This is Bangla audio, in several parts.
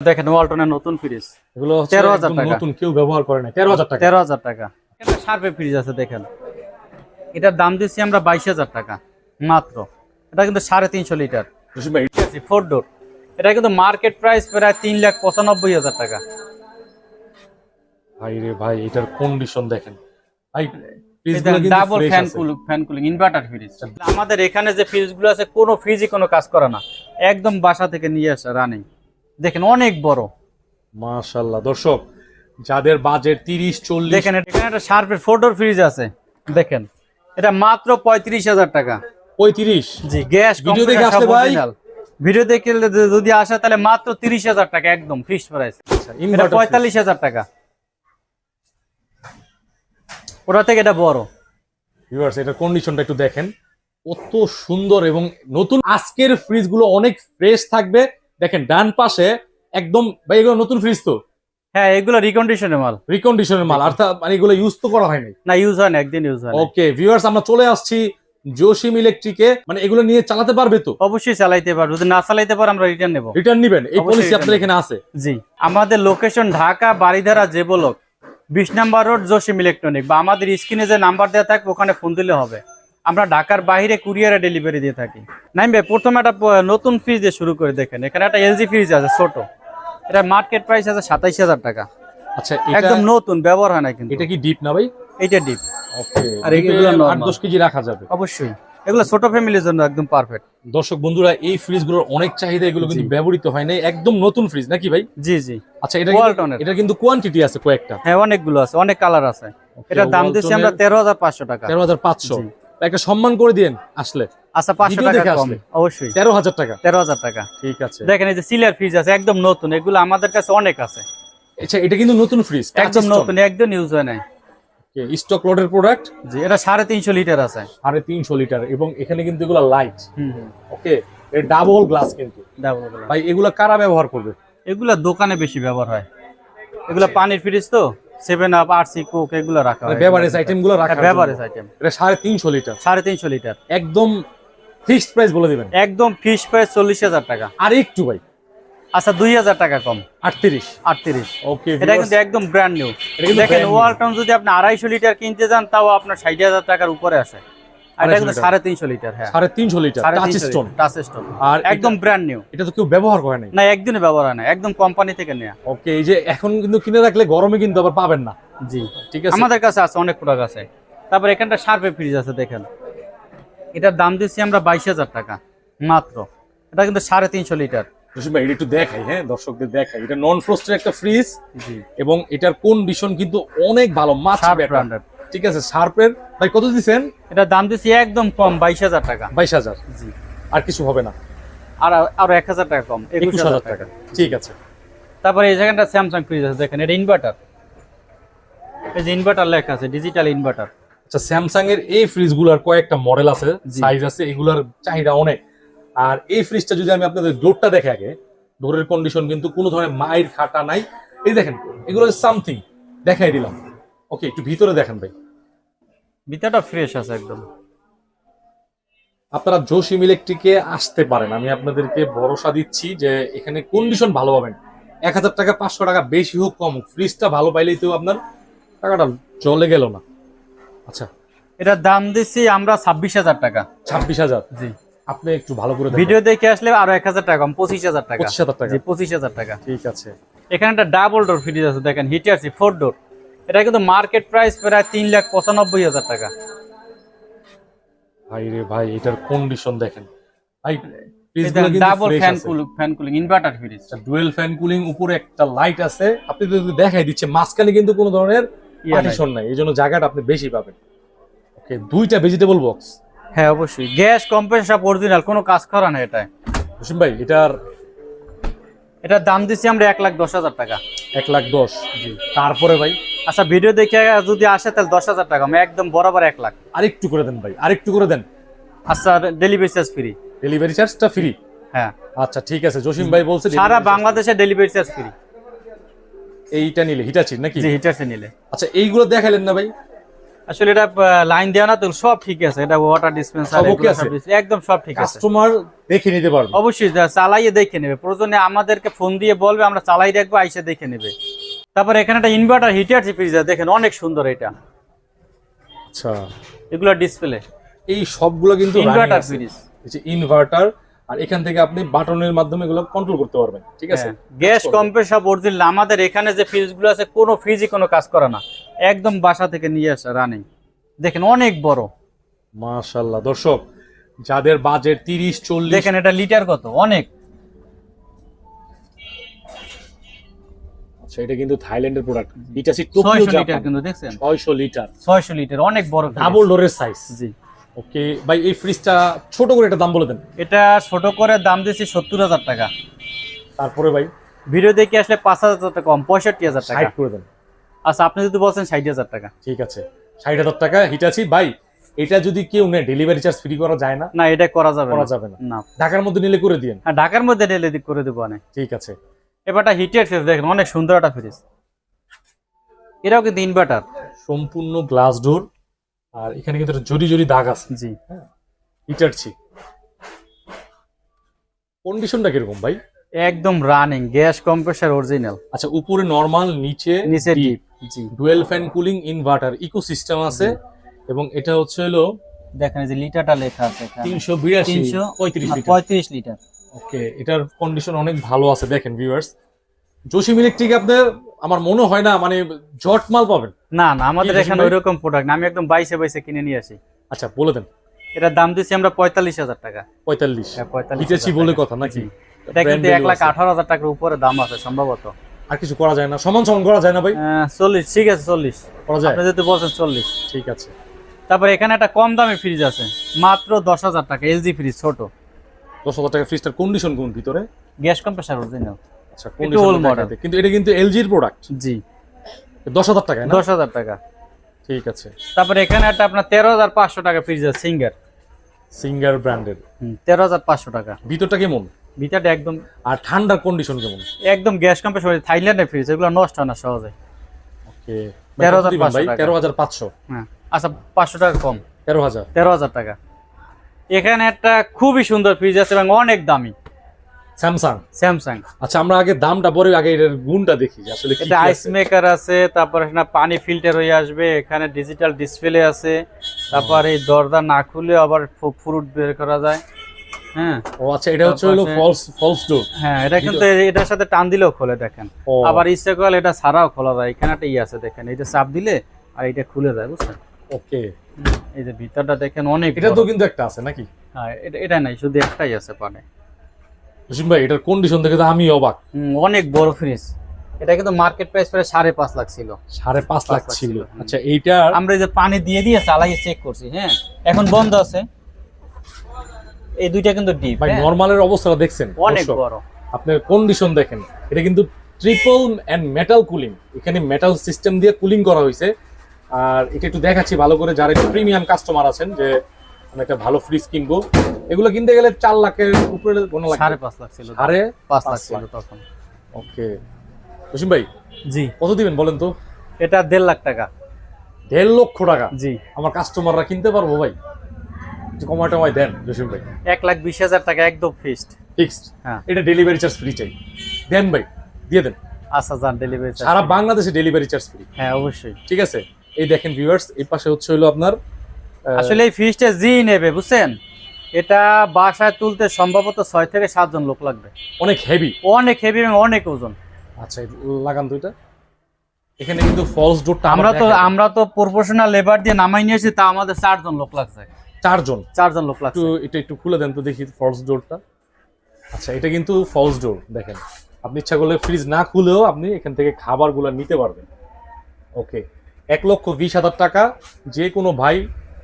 দেখেন ওয়ালটনের নতুন ফ্রিজ, এগুলো 13,000 টাকা। নতুন কেউ ব্যবহার করে না। 13,000 টাকা। 13,000 টাকা। একটা শার্পের ফ্রিজ আছে দেখেন, এটার দাম দিচ্ছি আমরা 22,000 টাকা মাত্র। এটা কিন্তু 350 লিটার জসিম ভাই, 4 ডোর। এটা কিন্তু মার্কেট প্রাইস প্রায় 3,95,000 টাকা। ভাই রে ভাই, এটার কন্ডিশন দেখেন ভাই। ফ্রিজগুলো কিন্তু ডাবল ফ্রেশ আছে। Fan cooling inverter fridge. আমাদের এখানে যে ফ্রিজগুলো আছে কোনো ফ্রিজই কোনো কাজ করে না, একদম বাসা থেকে নিয়ে আসা রানিং। দেখেন অনেক বড়। মাশাআল্লাহ দর্শক, যাদের বাজেট 30-40, দেখেন এখানে একটা শার্পের 4 ডোর ফ্রিজ আছে দেখেন, এটা মাত্র 35,000 টাকা। 35। জি, গ্যাস ভিডিও দেখে আসলে ভাই, ভিডিও দেখে যদি আসে তাহলে মাত্র 30,000 টাকা একদম ফিক্সড প্রাইস। এটা ইনভার্টার 45,000 টাকা। ওটা থেকে এটা বড়। ভিউয়ার্স, এটার কন্ডিশনটা একটু দেখেন, কত সুন্দর এবং নতুন। আজকের ফ্রিজগুলো অনেক ফ্রেশ থাকবে। দেখেন ডান পাশে একদম, ভাই এগুলো নতুন ফ্রিজ তো? হ্যাঁ, এগুলো রিকন্ডিশনের মাল। রিকন্ডিশনের মাল, অর্থাৎ মানে এগুলো ইউজ তো করা হয়নি। না, ইউজ হয় না, একদিন ইউজ হয় না। ওকে ভিউয়ার্স, আমরা চলে আসছি জসিম ইলেকট্রিকে। মানে এগুলো নিয়ে চালাতে পারবে তো? অবশ্যই চালাইতে পারবো, যদি না চালাইতে পারো আমরা রিটার্ন নেব। রিটার্ন নেবেন, এই অবশ্যই পলিসি return আপনাদের নেব। এখানে আছে? জি, আমাদের লোকেশন ঢাকা বাড়িধারা যে ব্লক 20 নম্বর রোড, জসিম ইলেকট্রনিক, বা আমাদের স্ক্রিনে যে নাম্বার দেওয়া থাকবে ওখানে ফোন দিলে হবে। আমরা ঢাকার বাইরে কুরিয়ারে ডেলিভারি দিয়ে থাকি। নাইম ভাই, প্রথমে একটা নতুন ফ্রিজ দিয়ে শুরু করে দেখেন। এখানে একটা এলজি ফ্রিজ আছে ছোট, এটা মার্কেট প্রাইস আছে 27,000 টাকা। আচ্ছা, একদম নতুন, ব্যবহার হয় না কিন্তু। এটা কি ডিপ না ভাই? এইটা ডিপ। ওকে, আর এগুলো normal। 8-10 কেজি রাখা যাবে অবশ্যই এগুলো ছোট ফ্যামিলির জন্য একদম পারফেক্ট। দর্শক বন্ধুরা, এই ফ্রিজগুলোর অনেক চাহিদা, এগুলো কিন্তু জি। ব্যবহৃত হয় না, একদম নতুন ফ্রিজ নাকি ভাই? জি জি। আচ্ছা, এটা ওয়ালটনের। এটা কিন্তু কোয়ান্টিটি আছে কয়েকটা। হ্যাঁ, অনেকগুলো আছে, অনেক কালার আছে। এটার দাম দিচ্ছি আমরা 13,500 টাকা। 13,500। জি। একটা সম্মান করে দিন আসলে। আচ্ছা, 500 ভিডিও টাকা দেখে কম। আসলে। অবশ্যই 13,000 টাকা। 13,000 টাকা। ঠিক আছে। দেখেন এই যে সিলার ফ্রিজ আছে একদম নতুন, এগুলো আমাদের কাছে অনেক আছে। আচ্ছা, এটা কিন্তু নতুন ফ্রিজ, একদম নতুন, একদম ইউজ হয় নাই। স্টক লটের প্রোডাক্ট। জি, এটা 350 লিটার আছে। 350 লিটার, এবং এখানে কিন্তু এগুলো লাইট। হুম হুম। ওকে, এর ডাবল গ্লাস কিন্তু। Double glass. ভাই এগুলো কারা ব্যবহার করবে? এগুলা দোকানে বেশি ব্যবহার হয়। এগুলা পানির ফ্রিজ তো, 7 আপ, আরসি, কোক এগুলো রাখা হয়। বেভারেজ আইটেম গুলো রাখা। Beverage item. এটা 350 লিটার। 350 লিটার। একদম ফিক্সড প্রাইস বলে দিবেন। একদম ফিক্স প্রাইস 40,000 টাকা। আর একটু ভাই, আচ্ছা 2,000 টাকা কম। 38। 38। ওকে, এটা কিন্তু একদম ব্র্যান্ড নিউ। কিন্তু দেখেন brand new। ওয়ালটন যদি আপনি 250 লিটার কিনতে যান তাও আপনার 60,000 টাকার উপরে আসে। আর এটা 250 কিন্তু লিটার। 350 লিটার। হ্যাঁ, 350 litre touch stone. Touch stone. আর একদম ব্র্যান্ড নিউ। এটা তো কেউ ব্যবহার করে নাই। না, একদিনে ব্যবহার হয় না, একদম কোম্পানি থেকে নেওয়া। ওকে, এই যে এখন কিন্তু কিনে রাখলে গরমে কিন্তু আবার পাবেন না। জি, ঠিক আছে। আমাদের কাছে আছে, অনেক প্রোডাক্ট আছে। তারপর এখানটা শার্পের ফ্রিজ আছে দেখেন, এটার দাম দিচ্ছি আমরা 22,000 টাকা মাত্র। এটা কিন্তু 350 লিটার। জসিম ভাই, এটা একটু দেখাই, হ্যাঁ দর্শকদের দেখাই। এটা নন ফ্রস্টের একটা ফ্রিজ, জি, এবং এটার কন্ডিশন কিন্তু অনেক ভালো, মাছ শার্প বেটার। ব্র্যান্ডের। ঠিক আছে, শার্পের ভাই কত দিবেন? এটার দাম দিচ্ছি একদম কম 22,000 টাকা। 22,000। জি, আর কিছু হবে না? আর আরো 1,000 টাকা কম, 21,000 টাকা। ঠিক আছে। তারপরে এই জায়গাটা স্যামসাং ফ্রিজ আছে দেখেন, এটা ইনভার্টার। এই যে ইনভার্টার লেখা আছে, ডিজিটাল ইনভার্টার। আচ্ছা, স্যামসাং এর এই ফ্রিজগুলোর কয়েকটা মডেল আছে, জি। সাইজ আছে, এগুলার চাহিদা অনেক। আর এই ফ্রিজটা যদি আমি আপনাদের ডোরটা দেখে আগে, ডোরের কন্ডিশন কিন্তু কোনো ধরনের মাইর খাটা নাই। এই দেখেন, এগুলো সামথিং দেখাই দিলাম। ওকে, একটু ভিতরে দেখেন ভাই। ভিতরটা ফ্রেশ আছে একদম। আপনারা জসিম ইলেকট্রিকে আসতে পারেন, আমি আপনাদেরকে ভরসা দিচ্ছি যে এখানে কন্ডিশন ভালো পাবেন। 1,000 টাকা 500 টাকা বেশি হোক কম হোক, ফ্রিজটা ভালো পাইলেই তো আপনার টাকাটা চলে গেল না। আচ্ছা, এটার দাম দিচ্ছি আমরা 26,000 টাকা। 26,000। জি, আপনি একটু ভালো করে দেখেন। ভিডিও দেখে আসলে আরো 1,000 টাকা কম, 25,000 টাকা। 25,000 টাকা। জি, 25,000 টাকা। ঠিক আছে। এখানে একটা ডাবল ডোর ফ্রিজ আছে দেখেন, হিটারসি 4 ডোর। এটা কিন্তু মার্কেট প্রাইস প্রায় 3,95,000 টাকা। ভাই রে ভাই, এটার কন্ডিশন দেখেন ভাই। ফ্রিজগুলো কিন্তু ডাবল ফ্রেশ আছে। Fan cooling inverter fridge. Dual fan cooling, উপরে একটা লাইট আছে। আপনি যদি দেখাই দিচ্ছে, মাঝখানে কিন্তু কোনো ধরনের নাই। পার্টিশন নাই, এইজন্য জায়গাটা আপনি বেশি পাবেন। ওকে, দুইটা ভেজিটেবল বক্স। হ্যাঁ অবশ্যই, গ্যাস কম্প্রেসার সব অরিজিনাল, কোনো কাজ করা না এটা। জসিম ভাই, এটার দাম দিচ্ছি আমরা 1,10,000 টাকা। 1,10,000। জি। তারপরে ভাই আচ্ছা, ভিডিও দেখে যদি আসে তাহলে 10,000 টাকা, আমি একদম বরাবর 1 লাখ। আরেকটু করে দেন ভাই, আরেকটু করে দেন। আচ্ছা, ডেলিভারি চার্জ ফ্রি। ডেলিভারি চার্জটা ফ্রি? হ্যাঁ, আচ্ছা ঠিক আছে। জসিম ভাই বলছে সারা delivery charge বাংলাদেশে ডেলিভারি চার্জ ফ্রি। free। এইটা নিলে হিটাচি নাকি? জি, হিটারসে নিলে। আচ্ছা, এইগুলো দেখাইলেন না ভাই? আসলে এটা লাইন দেওয়া না তো সব ঠিক আছে, এটা ওয়াটার ডিসপেন্সার সব okay আছে? একদম সব ঠিক আছে। কাস্টমার দেখে নিতে পারবে। অবশ্যই চালাইয়ে দেখে নেবে, প্রয়োজনে আমাদেরকে ফোন দিয়ে বলবে, আমরা চালাই রাখবো, আইসে দেখে নেবে। তারপর এখানে একটা ইনভার্টার হিটার ফ্রিজ দেখেন, অনেক সুন্দর এটা। আচ্ছা, এগুলো ডিসপ্লে এই সবগুলো কিন্তু ইনভার্টার ফ্রিজ, এই যে ইনভার্টার, আর এখান থেকে আপনি বাটনের মাধ্যমে এগুলো কন্ট্রোল করতে পারবেন, ঠিক আছে? গ্যাস কম্প্রেসর সব অরিজিনাল। আমাদের এখানে যে ফ্রিজগুলো আছে কোনো ফ্রিজই কোনো কাজ করে না, একদম বাসা থেকে নিয়ে আসা রানিং। দেখেন অনেক বড়, মাশাআল্লাহ। দর্শক যাদের বাজেট 30-40, দেখেন এটা লিটার কত, অনেক। আচ্ছা, এটা কিন্তু থাইল্যান্ডের প্রোডাক্ট, হিটাচি 600 লিটার কিন্তু দেখছেন, 600 লিটার, 600 লিটার, অনেক বড় ডাবল ডোরের সাইজ। জি। ওকে ভাই, এই ফ্রিজটা ছোট করে একটা দাম বলে দেন। এটা ছোট করে দাম দিয়েছি 70,000 টাকা। তারপরে ভাই ভিডিও দেখে আসলে 5,000 টাকা কম, 65,000 টাকা। 60 করে দেন। আচ্ছা, আপনি যদি বলছেন 60,000 টাকা, ঠিক আছে, 60,000 টাকা হিটাচি। ভাই এটা যদি কেউ নেয় ডেলিভারি চার্জ ফ্রি করা যায় না? না এটা করা যাবে করা যাবে না। না, ঢাকার মধ্যে নিলে করে দিন। হ্যাঁ ঢাকার মধ্যে নিলে করে দেবো অনেক। ঠিক আছে। এবারটা হিটের ফ্রিজ দেখেন, অনেক সুন্দর একটা ফ্রিজ। এটাও কিন্তু ইনভার্টার, সম্পূর্ণ গ্লাস ডোর, আর এখানে কিন্তু একটা জরি জরি দাগ আছে। জি। হিটাচি কন্ডিশনটা কিরকম ভাই? একদম রানিং, গ্যাস কম্প্রেসর অরিজিনাল। আচ্ছা, উপরে নরমাল, নিচে নিচে ডিপ। জি। Dual fan cooling inverter ecosystem আছে, এবং এটা হচ্ছে হলো দেখেন এই যে লিটারটা লেখা আছে এখানে, 382 35 লিটার। ওকে, এটার কন্ডিশন অনেক ভালো আছে। দেখেন ভিউয়ার্স, জসিম ইলেকট্রিক আপনার আমার মনে হয় না মানে জট মাল পাবেন। না না, আমাদের কি এখানে ভাই? ওইরকম প্রোডাক্ট না, আমি একদম বাইসে কিনে নিয়ে আসি। আচ্ছা বলে দেন। এটার দাম দিচ্ছি আমরা 45,000 টাকা। 45? হ্যাঁ, 45,000 হিটাচি বলে কথা নাকি? এটা কিন্তু 1,18,000 টাকার উপরে দাম আছে সম্ভবত। আর কিছু করা যায় না? সমান সমান করা যায় না ভাই? 40, ঠিক আছে 40 করা যায়। আপনি যদি বলছেন 40। ঠিক আছে। তারপর এখানে একটা কম দামি ফ্রিজ আছে, মাত্র 10,000 টাকা, এলজি ফ্রিজ, ছোট। 10,000 টাকা ফ্রিজটার কন্ডিশন কোন ভিতরে? Gas compressor original. আচ্ছা, old কন্ডিশন model। কিন্তু এটা কিন্তু এলজির প্রোডাক্ট। জি। 10,000 টাকা না? 10,000 টাকা। ঠিক আছে। তারপর এখানে একটা আপনার 13,500 টাকা ফ্রিজ আছে, সিঙ্গার ব্র্যান্ডের, 13,500 টাকা। ভিতরটা কেমন? ভিতরটা একদম, আর ঠান্ডার কন্ডিশন কেমন? একদম গ্যাস কম্প্রেসর, থাইল্যান্ডের ফ্রিজ, এগুলো নষ্ট হয় না সহজে। ওকে, 13,500 টাকা। 13,500। হ্যাঁ, আচ্ছা 500 টাকা কম, 13,000। 13,000 টাকা। এখানে একটা খুবই সুন্দর ফ্রিজ আছে এবং অনেক দামি, স্যামসাং। আচ্ছা, আমরা আগে দামটা পরে আগে এর গুণটা দেখি যে আসলে কি এটা কি আইস আছে। মেকার আছে, তারপর এখানে পানি ফিল্টার হয়ে আসবে, এখানে ডিজিটাল ডিসপ্লে আছে, তারপর এই দরজা না খুলে আবার ফ্রুট বের করা যায়। হ্যাঁ। ও আচ্ছা, এটা হচ্ছে হলো ফলস ডোর। হ্যাঁ, এটা কিন্তু এটার সাথে টান দিলেও খোলে, দেখেন। ও। আবার ইচ্ছে করলে এটা ছাড়াও খোলা যায়। এখানে একটা আছে দেখেন, এটা চাপ দিলে আর এটা খুলে যায়, বুঝছেন? ওকে, এই যে ভিতরটা দেখেন অনেক এটা বড়। তো কিন্তু একটা আছে নাকি? হ্যাঁ, এটা নাই, শুধু একটাই আছে পানে। জসিম ভাই, এটার কন্ডিশন দেখে তো আমি অবাক। অনেক বড় ফ্রিজ। এটা কিন্তু মার্কেট প্রাইস প্রায় 5.5 লাখ ছিল। 5.5 লাখ ছিল? ছিল। আচ্ছা, এইটার আমরা এই যে পানি দিয়ে চালাই চেক করছি। হ্যাঁ, এখন বন্ধ আছে। এই দুইটা কিন্তু ডিপ। ভাই নরমালের অবস্থাটা দেখছেন? অনেক দর্শক, বড়। আপনার কন্ডিশন দেখেন, এটা কিন্তু ট্রিপল এন্ড মেটাল কুলিং, এখানে মেটাল সিস্টেম দিয়ে কুলিং করা হয়েছে। আর এটা একটু দেখাচ্ছি ভালো করে, যারা একটু প্রিমিয়াম কাস্টমার আছেন যে আমি একটা ভালো ফ্রিজ কিনবো, এগুলো কিনতে গেলে 4 লাখের উপরে গোনা লাগবে। 5.5 লাখ ছিল। 5.5 লাখ ছিল তখন। ওকে জসিম ভাই, জি। কত দিবেন বলেন তো? এটা 1.5 লাখ টাকা। 1.5 লক্ষ টাকা? জি। আমার কাস্টমাররা কিনতে পারবো ভাই? একটু কমায় টমায় দেন জসিম ভাই। 1,20,000 টাকা একদম ফিক্সড। ফিক্সড? হ্যাঁ। এটা ডেলিভারি চার্জ ফ্রি চাই, দেন ভাই, দিয়ে দেন। আচ্ছা যান, ডেলিভারি চার্জ সারা বাংলাদেশে ডেলিভারি চার্জ ফ্রি। হ্যাঁ অবশ্যই। ঠিক আছে। এই দেখেন ভিউয়ার্স, এই পাশে হচ্ছে হলো আপনার আসলে এই ফ্রিজটা জি নেবে, বুঝছেন? এটা বাসায় তুলতে সম্ভবত 6 থেকে 7 জন লোক লাগবে। অনেক হেভি, অনেক হেভি এবং অনেক ওজন। আচ্ছা লাগান তো এটা। এখানে কিন্তু ফলস ডোরটা আমরা তো প্রফেশনাল লেবার দিয়ে নামাই নিয়েছি, তা আমাদের 4 জন লোক লাগছে। 4 জন লোক একটু লাগছে। এটা একটু খুলে দেন তো দেখি ফলস ডোরটা। আচ্ছা, এটা কিন্তু ফলস ডোর। দেখেন, আপনি ইচ্ছা করলে ফ্রিজ না খুলেও আপনি এখান থেকে খাবারগুলো নিতে পারবেন। ওকে, 1,20,000 টাকা। যে কোনো ভাই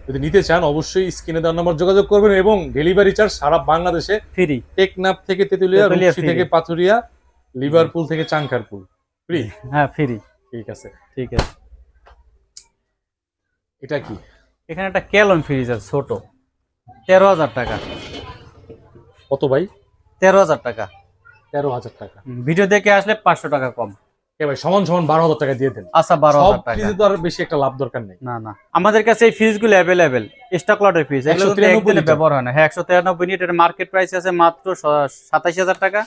যদি নিতে চান অবশ্যই স্ক্রিনে দেওয়ার নাম্বার যোগাযোগ করবেন, এবং ডেলিভারি চার্জ সারা বাংলাদেশে ফ্রি। টেকনাফ থেকে তেতুলিয়া, রূপসী free। থেকে পাথুরিয়া, লিভারপুল থেকে চাঙ্কারপুল ফ্রি। হ্যাঁ ফ্রি। ঠিক আছে। ঠিক আছে। এটা কি? এখানে একটা ক্যালন ফ্রিজ আছে ছোট, 13,000 টাকা। কত ভাই? 13,000 টাকা। 13,000 টাকা। ভিডিও দেখে আসলে 500 টাকা কম। ভাই সমান সমান 12,000 টাকা দিয়ে দেন। আচ্ছা সব 12,000 টাকা। ফ্রিজে তো আর বেশি একটা লাভ দরকার নেই। না না, আমাদের কাছে এই ফ্রিজগুলো অ্যাভেলেবেল, স্টক লটের ফ্রিজ, এগুলো কিন্তু 193 একদিনে লিটার। ব্যবহার হয় না। হ্যাঁ 193 লিটার মার্কেট প্রাইস আছে মাত্র 27,000 টাকা,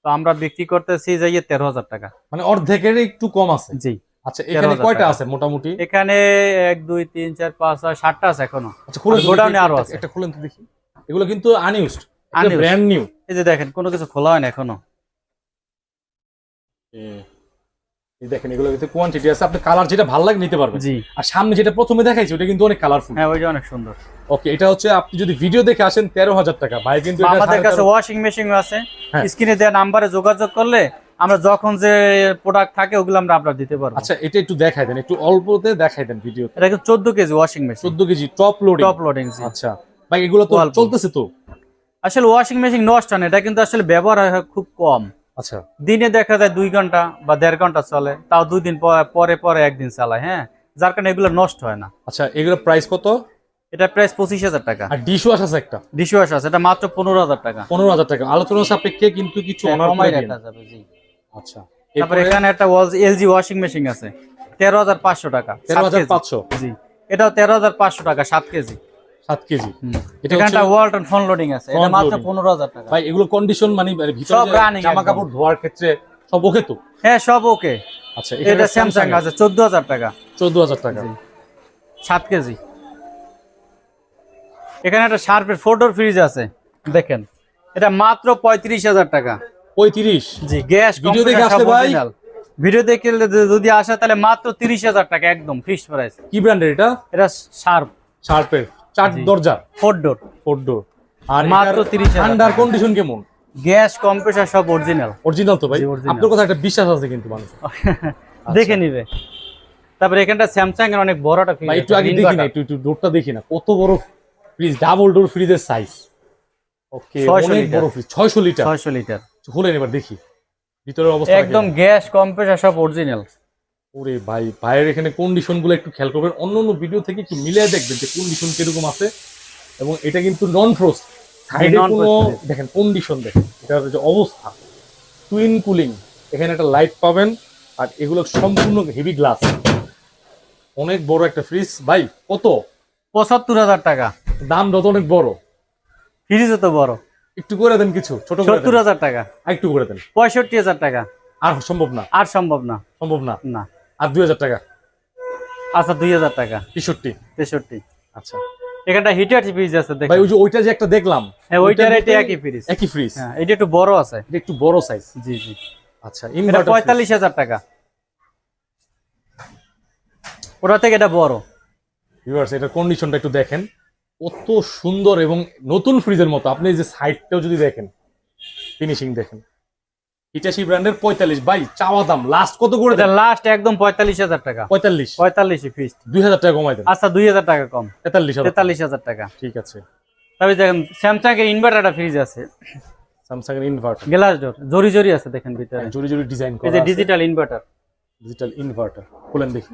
তো আমরা বিক্রি করতেছি যাইয়ে 13,000 টাকা। মানে অর্ধেকের একটু কম আছে। জি। আচ্ছা এখানে 13,000 কয়টা টাকা। আছে মোটামুটি? এখানে 1 2 3 4 5 6 7টা আছে এখনো। আচ্ছা খুলে আর গোডাউনে আরো আছে। একটা খুলেন তো দেখি। এগুলো কিন্তু আনইউজড, Unused। Brand new. এই যে দেখেন কোনো কিছু খোলা হয় না এখনো। এই দেখেন এগুলো কিন্তু কোয়ান্টিটি আছে, আপনি কালার যেটা ভালো লাগে নিতে পারবেন। জি। আর সামনে যেটা প্রথমে দেখাইছি ওটা কিন্তু অনেক কালারফুল। হ্যাঁ ওইটা অনেক সুন্দর। ওকে, এটা হচ্ছে আপনি যদি ভিডিও দেখে আসেন 13,000 টাকা, ভাই কিন্তু বা এটা আমাদের কাছে 13,500 ওয়াশিং মেশিন আছে, হ্যাঁ। স্ক্রিনে দেওয়া নাম্বারে যোগাযোগ করলে আমরা যখন যে প্রোডাক্ট থাকে ওগুলো আমরা আপনার দিতে পারবো। আচ্ছা এটা একটু দেখাই দেন, একটু অল্পতে দেখাই দেন ভিডিও। এটা কিন্তু 14 KG washing machine, 14 KG top loading. Top loading. আচ্ছা ভাই এগুলো তো অল্প। চলতেছে তো? আসলে ওয়াশিং মেশিন নষ্ট হয় না, এটা কিন্তু আসলে ব্যবহার হয় খুব কম। আচ্ছা দিনে দেখা যায় 2 ঘন্টা বা 1.5 ঘন্টা চলে, তাও 2 দিন পরে পরে একদিন চালায়। হ্যাঁ, যার কারণে এগুলো নষ্ট হয় না। আচ্ছা এগুলো প্রাইস কত? এটা প্রাইস 25,000 টাকা। আর ডিশ ওয়াশ আছে একটা ডিশ ওয়াশ আছে, এটা মাত্র 15,000 টাকা। 15,000 টাকা। আলোচনা সাপেক্ষে কিন্তু কিছু অনার কমাই করে দিন। রাখা যাবে। জি। আচ্ছা তারপর এরপরে এখানে একটা এলজি ওয়াশিং মেশিন আছে 13,500 টাকা। 13,500। জি, এটাও 13,500 টাকা 7 কেজি। 7 কেজি। এটা এখানে হচ্ছে একটা ওয়ালটন ফ্রন্ট লোডিং আছে, এটা Front মাত্র loading। 15,000 টাকা। ভাই এগুলো কন্ডিশন মানে ভিতরে সব যে running জামা একদম। কাপড় ধোয়ার ক্ষেত্রে সব ওকে তো? হ্যাঁ সব ওকে। আচ্ছা এটা স্যামসাং আছে 14,000 টাকা। 14,000 টাকা। 7 কেজি। এখানে একটা শার্পের 4 ডোর ফ্রিজ আছে দেখেন, এটা মাত্র 35,000 টাকা। 35। জি, গ্যাস ভিডিও দেখে আসলে ভাই? ভিডিও দেখে যদি আসে তাহলে মাত্র 30,000 টাকা একদম ফিক্সড প্রাইস। কি ব্র্যান্ডের এটা? এটা শার্প শার্পের 4 জি। দরজা 4 ডোর, 4 ডোর। আর মাত্র 30,000 আন্ডার টাকা। কন্ডিশন কেমন? গ্যাস কম্প্রেসার সব অরিজিনাল। অরিজিনাল তো ভাই? জি, original। আপনার কথা একটা বিশ্বাস আছে কিন্তু মানুষ। দেখে নিবে। তারপরে এখানটা স্যামসাং এর অনেক বড় একটা ফ্রিজ ভাই একটু আগে দেখি না, একটু ডোরটা দেখি না, কত বড় ফ্রিজ, ডাবল ডোর ফ্রিজের সাইজ। ওকে 600 অনেক লিটার। বড় ফ্রিজ, 600 লিটার। 600 লিটার খুলেন এবার দেখি ভিতরের অবস্থা একদম গ্যাস কম্প্রেসার সব অরিজিনাল। ওরে ভাই, ভাইয়ের এখানে কন্ডিশন গুলো একটু খেয়াল করবেন, অন্য ভিডিও থেকে একটু মিলিয়ে দেখবেন যে কন্ডিশন কিরকম আছে। এবং এটা কিন্তু নন ফ্রোস্ট, সাইডে Non-frost কোনো fridge। দেখেন কন্ডিশন, দেখেন এটার যে অবস্থা, টুইন কুলিং, এখানে একটা লাইট পাবেন। আর এগুলো সম্পূর্ণ হেভি গ্লাস, অনেক বড় একটা ফ্রিজ। ভাই কত 75,000 টাকা। দাম? যত অনেক বড়, ফ্রিজও তো বড়। একটু করে দেন, কিছু ছোট করে দেন, 70,000 টাকা। আর একটু করে দেন। 65,000 টাকা। আর সম্ভব না? আর সম্ভব না। সম্ভব না। না। আর 2,000 টাকা। আচ্ছা 2,000 টাকা। 63। 63। আচ্ছা এখানটা হিটার ফ্রিজ আছে ভাই, দেখেন। ওই যে ওইটা যে একটা দেখলাম, হ্যাঁ ওইটার ওইটার এটা মতোই একই ফ্রিজ। একই ফ্রিজ। হ্যাঁ এটা একটু বড় আছে। এটা একটু বড় সাইজ। জি জি। আচ্ছা এটা ইনভার্টার 45,000 টাকা। ওটা থেকে এটা বড়। ভিউয়ার্স, এটার কন্ডিশনটা একটু দেখেন, কত সুন্দর এবং নতুন ফ্রিজের মতো। আপনি এই যে সাইডটাও যদি দেখেন, ফিনিশিং দেখেন। হিটাশি ব্র্যান্ডের 45। ভাই চাওয়া দাম লাস্ট কত করে এটা দেন? লাস্ট একদম 45,000 টাকা। 45। 45 ফিক্সড। 2,000 টাকা কমাই দেন। আচ্ছা 2,000 টাকা কম। 43,000। 43,000 টাকা। ঠিক আছে। তবে দেখেন স্যামসাং এর ইনভার্টার ফ্রিজ আছে, স্যামসাং এর ইনভার্টার, গ্লাস ডোর, জরি জরি আছে দেখেন ভিতরে। জুড়ি জুড়ি ডিজাইন এই করা যে আছে। Digital inverter. ডিজিটাল ইনভার্টার খুলেন দেখি।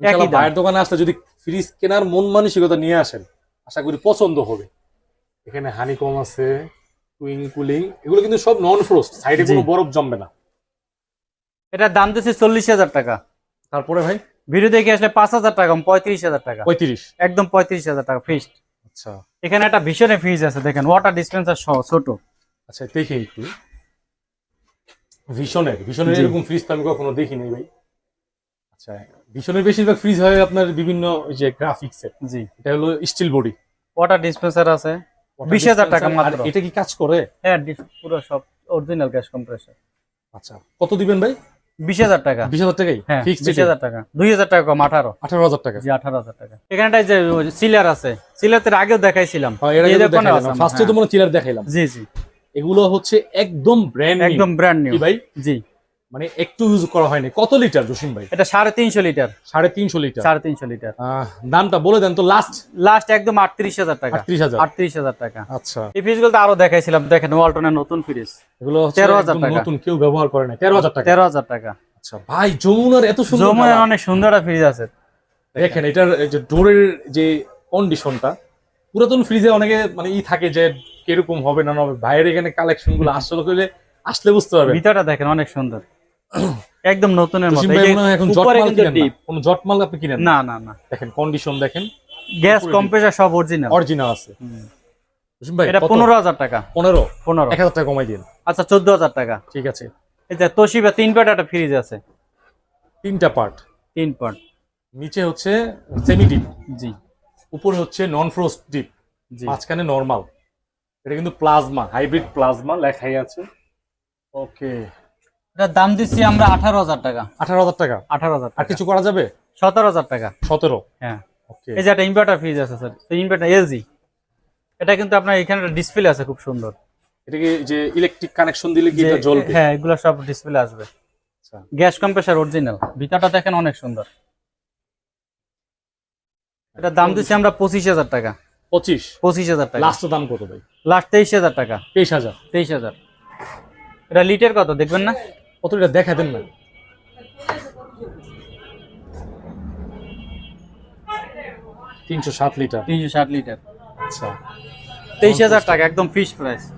একই ইনশাআল্লাহ দাম। ভাইয়ের দোকানে আসলে যদি ফ্রিজ কেনার মন মানসিকতা নিয়ে আসেন, আশা করি পছন্দ হবে। এখানে হানিকম আছে, টুইন কুলিং, এগুলো কিন্তু সব নন ফ্রোস্ট, সাইডে জি। কোনো বরফ জমবে না। এটার দাম দিচ্ছে 40,000 টাকা। তারপরে ভাই ভিডিও দেখে আসলে 5,000 টাকা কম, 35,000 টাকা। 35। একদম 35,000 টাকা ফিক্সড। আচ্ছা এখানে একটা ভীষণের ফ্রিজ আছে দেখেন, ওয়াটার ডিসপেন্সার সহ ছোট। আচ্ছা দেখি একটু। ভিশনের জি। এরকম ফ্রিজ তো আমি কখনো দেখিনি ভাই। আচ্ছা ভিশনের বেশিরভাগ ফ্রিজ হয় আপনার বিভিন্ন ওই যে গ্রাফিক্সের, জি। এটা হলো স্টিল বডি। ওয়াটার ডিসপেন্সার আছে 20,000 টাকা মাত্র। এটা কি কাজ করে? হ্যাঁ পুরো সব অরিজিনাল গ্যাস কম্প্রেসর। আচ্ছা কত দিবেন ভাই? 20,000 টাকা। 20,000 টাকাই হ্যাঁ ফিক্সড? 20,000 টাকা। 2,000 টাকা কম 18। 18,000 টাকা। জি 18,000 টাকা। এখানটায় যে সিলার আছে, সিলারের আগেও দেখাইছিলাম। হ্যাঁ এর আগে এই তো দোকানেও দেখাইলাম, আছে। ফার্স্টে তো মনে চিলার দেখাইলাম। জি জি। এগুলো হচ্ছে একদম ব্র্যান্ড নিউ, একদম ব্র্যান্ড নিউ কি ভাই? জি। মানে একটু ইউজ করা হয়নি। কত লিটার জসিম ভাই? এটা 350 লিটার। 350 লিটার। 350 লিটার। দামটা বলে দেন তো লাস্ট। লাস্ট একদম 38,000 টাকা। 38,000। 38,000 টাকা। আচ্ছা এই ফ্রিজগুলো তো আরো দেখাইছিলাম দেখেন, ওয়ালটনের নতুন ফ্রিজ। এগুলো হচ্ছে 13,000 একদম টাকা। নতুন, কেউ ব্যবহার করে না। 13,000 টাকা। 13,000 টাকা। আচ্ছা ভাই যমুনার এত সুন্দর যমুনার colour। অনেক সুন্দর একটা ফ্রিজ আছে দেখেন এটার এই যে ডোরের যে কন্ডিশনটা, পুরাতন ফ্রিজে অনেকে মানে থাকে যে কিরকম হবে না হবে। ভাইয়ের এখানে কালেকশন গুলো আসলে করলে আসলে বুঝতে পারবেন। ভিতরটা দেখেন অনেক সুন্দর। একদম নতুনের মতো। জসিম এই ভাই যে মনে হয় এখন উপরে জটমাল কিন্তু কিনেন না, ডিপ। কোনো জটমাল আপনি কিনেন না? না না না, দেখেন কন্ডিশন দেখেন, গ্যাস উপরে কম্প্রেসার সব অরিজিনাল। অরিজিনাল আছে। জসিম ভাই এটা কত? 15,000 টাকা। 15, 15। 1000 টাকা কমাই দিন। আচ্ছা 14,000 টাকা। ঠিক আছে, এই যে তোশিবা 3 পার্ট একটা ফ্রিজ আছে, 3টা পার্ট, 3 পার্ট। নিচে হচ্ছে সেমি ডিপ, জি উপরে হচ্ছে নন ফ্রস্ট ডিপ, জি। মাঝখানে নরমাল। এটা কিন্তু প্লাজমা, হাইব্রিড প্লাজমা লেখাই আছে। ওকে, এটার দাম দিচ্ছি আমরা 18,000 টাকা। 18,000 টাকা। 18,000 আর টাকা। কিছু করা যাবে? 17,000 টাকা। 17। হ্যাঁ। ওকে, এই যে একটা ইনভার্টার ফ্রিজ আছে স্যার, সেই ইনভার্টার এলজি। এটা কিন্তু আপনার এখানে ডিসপ্লে আছে খুব সুন্দর। এটা কি যে ইলেকট্রিক কানেকশন দিলে কি এটা যে- জ্বলবে? হ্যাঁ, এগুলো সব ডিসপ্লে আসবে। আচ্ছা, গ্যাস কম্প্রেসার অরিজিনাল, ভিতরটা দেখেন অনেক সুন্দর। এটার দাম দিচ্ছি আমরা 25,000 টাকা। 25। 25,000 টাকা। লাস্ট দাম কত ভাই? লাস্ট 23,000 টাকা। 23,000। 23,000। এটা লিটার কত দেখবেন না? কত এটা দেখা দেন না। 307 লিটার। 360 লিটার। আচ্ছা, 23,000 টাকা একদম ফিক্সড প্রাইস।